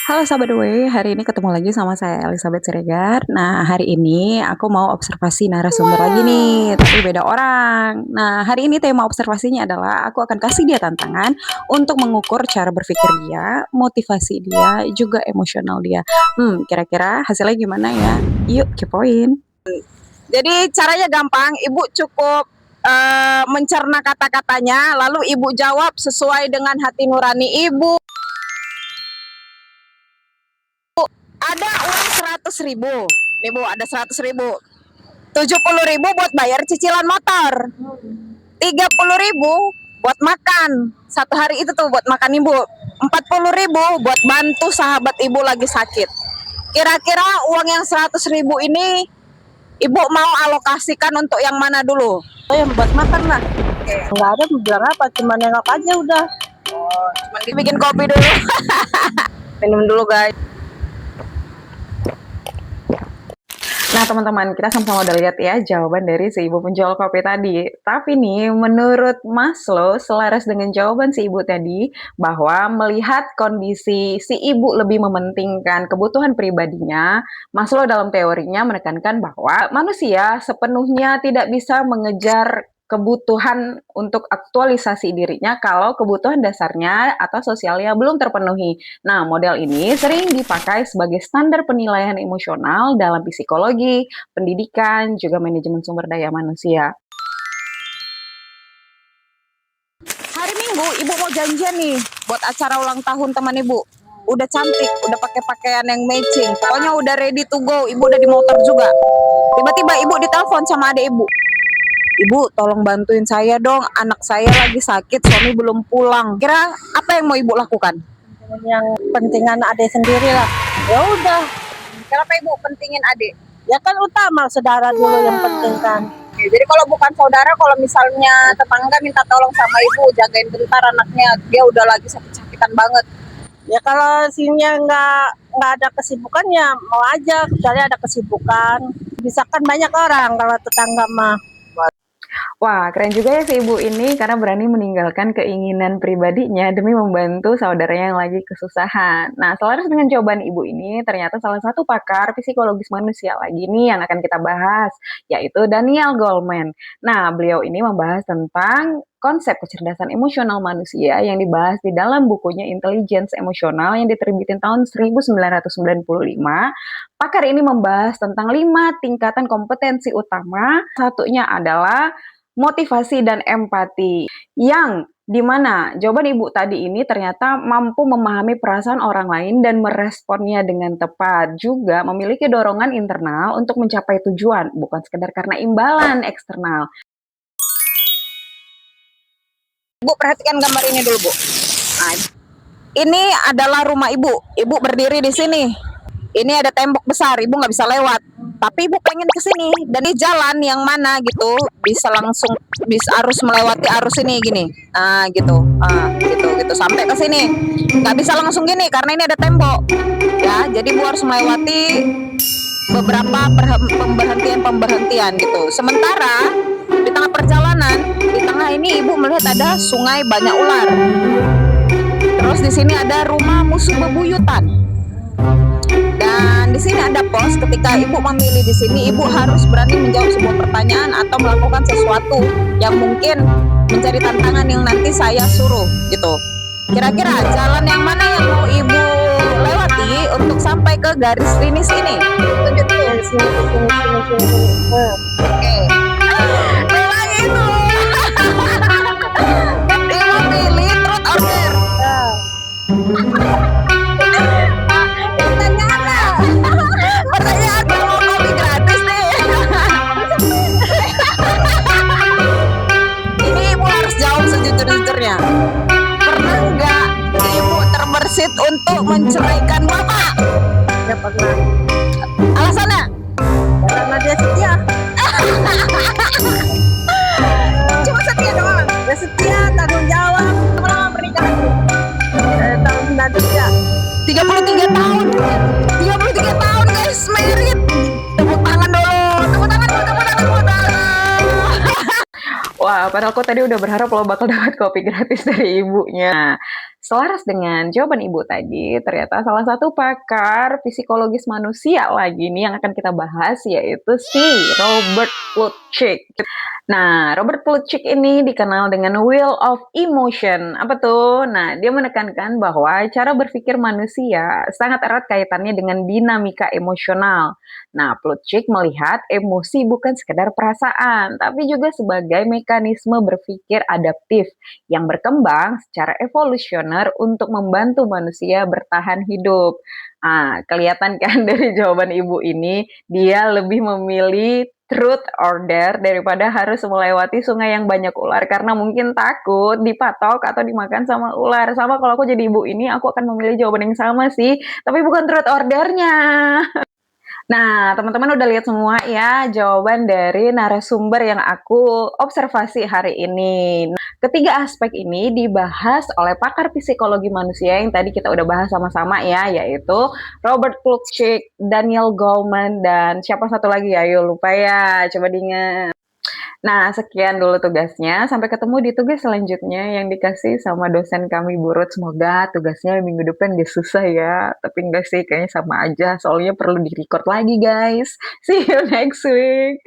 Halo Sahabat W, hari ini ketemu lagi sama saya Elizabeth Siregar. Nah, hari ini aku mau observasi narasumber lagi nih, tapi beda orang. Nah, hari ini tema observasinya adalah aku akan kasih dia tantangan untuk mengukur cara berpikir dia, motivasi dia, juga emosional dia. Kira-kira hasilnya gimana ya? Yuk, kepoin. Jadi caranya gampang, Ibu cukup mencerna kata-katanya, lalu Ibu jawab sesuai dengan hati nurani Ibu. Ada uang 100.000, nih Bu, ada 100.000. 70.000 buat bayar cicilan motor, 30.000 buat makan. Satu hari itu tuh buat makan Ibu. 40.000 buat bantu sahabat Ibu lagi sakit. Kira-kira uang yang 100.000 ini Ibu mau alokasikan untuk yang mana dulu? Oh, yang buat makan lah. Nggak ada bilang apa, cuma nengok aja udah. Cuman dibikin kopi dulu. Minum dulu guys. Nah teman-teman, kita sama-sama udah lihat ya jawaban dari si ibu penjual kopi tadi. Tapi nih, menurut Maslow, selaras dengan jawaban si ibu tadi, bahwa melihat kondisi si ibu lebih mementingkan kebutuhan pribadinya, Maslow dalam teorinya menekankan bahwa manusia sepenuhnya tidak bisa mengejar kebutuhan untuk aktualisasi dirinya kalau kebutuhan dasarnya atau sosialnya belum terpenuhi. Nah, model ini sering dipakai sebagai standar penilaian emosional dalam psikologi, pendidikan, juga manajemen sumber daya manusia. Hari Minggu Ibu mau janjian nih buat acara ulang tahun teman Ibu. Udah cantik, udah pakai pakaian yang matching. Pokoknya udah ready to go. Ibu udah di motor juga. Tiba-tiba Ibu ditelepon sama adik Ibu. Ibu, tolong bantuin saya dong. Anak saya lagi sakit, suami belum pulang. Kira apa yang mau Ibu lakukan? Yang pentingan adik sendiri lah. Ya udah. Kenapa Ibu pentingin adik? Ya kan utama saudara dulu yang penting kan. Jadi kalau bukan saudara, kalau misalnya tetangga minta tolong sama Ibu jagain bentar anaknya, dia udah lagi sakit-sakitan banget. Ya kalau sininya nggak ada kesibukan ya mau aja, kecuali ada kesibukan. Bisa kan banyak orang kalau tetangga mah. Wah, keren juga ya si ibu ini karena berani meninggalkan keinginan pribadinya demi membantu saudaranya yang lagi kesusahan. Nah, selaras dengan jawaban ibu ini, ternyata salah satu pakar psikologis manusia lagi nih yang akan kita bahas, yaitu Daniel Goleman. Nah, beliau ini membahas tentang konsep kecerdasan emosional manusia yang dibahas di dalam bukunya Intelligence Emosional yang diterbitin tahun 1995. Pakar ini membahas tentang 5 tingkatan kompetensi utama. Satunya adalah motivasi dan empati, yang dimana jawaban ibu tadi ini ternyata mampu memahami perasaan orang lain dan meresponnya dengan tepat, juga memiliki dorongan internal untuk mencapai tujuan, bukan sekedar karena imbalan eksternal. Bu, perhatikan gambar ini dulu, Bu. Nah, ini adalah rumah Ibu. Ibu berdiri di sini. Ini ada tembok besar, Ibu nggak bisa lewat. Tapi Ibu pengen ke sini, dan di jalan yang mana gitu bisa langsung harus melewati arus ini gini. Nah, gitu. Gitu sampai ke sini. Nggak bisa langsung gini karena ini ada tembok. Ya, jadi Ibu harus melewati beberapa pemberhentian gitu. Sementara di tengah perjalanan, di tengah ini Ibu melihat ada sungai banyak ular. Terus di sini ada rumah musuh bebuyutan. Dan di sini ada pos. Ketika Ibu memilih di sini, Ibu harus berani menjawab sebuah pertanyaan atau melakukan sesuatu yang mungkin menjadi tantangan yang nanti saya suruh gitu. Kira-kira jalan yang mana yang mau Ibu lewati untuk sampai ke garis finish ini? Tunjuk dulu. Oke. Memang itu. Ibu pilih truth or dare. Pertanyaan mau kopi gratis nih. Ini Ibu harus jawab sejujur-jujurnya. Pernah nggak Ibu terbersit untuk menceraikan Bapak? Ya pernah. Alasannya? Karena dia setia. Cuma setia doang. Dia setia, tanggung jawab. Berapa lama pernikahan? Tahun 93. 33 tahun. 33 tahun guys, married. Tepuk tangan dulu. Tepuk tangan. Wah, padahal aku tadi udah berharap lo bakal dapat kopi gratis dari ibunya. Selaras dengan jawaban Ibu tadi, ternyata salah satu pakar psikologis manusia lagi nih yang akan kita bahas yaitu si Robert Plutchik. Nah, Robert Plutchik ini dikenal dengan Wheel of Emotion. Apa tuh? Nah, dia menekankan bahwa cara berpikir manusia sangat erat kaitannya dengan dinamika emosional. Nah, Plutchik melihat emosi bukan sekedar perasaan, tapi juga sebagai mekanisme berpikir adaptif yang berkembang secara evolusioner untuk membantu manusia bertahan hidup. Ah, kelihatan kan dari jawaban ibu ini, dia lebih memilih truth or dare daripada harus melewati sungai yang banyak ular karena mungkin takut dipatok atau dimakan sama ular. Sama kalau aku jadi ibu ini, aku akan memilih jawaban yang sama sih, tapi bukan truth or dare-nya. Nah, teman-teman udah lihat semua ya jawaban dari narasumber yang aku observasi hari ini. Ketiga aspek ini dibahas oleh pakar psikologi manusia yang tadi kita udah bahas sama-sama ya, yaitu Robert Plutchik, Daniel Goleman, dan siapa satu lagi ya? Ayo lupa ya, coba diingat. Nah, sekian dulu tugasnya. Sampai ketemu di tugas selanjutnya yang dikasih sama dosen kami, Bu Ruth. Semoga tugasnya minggu depan gak susah ya. Tapi enggak sih, kayaknya sama aja. Soalnya perlu di-record lagi, guys. See you next week.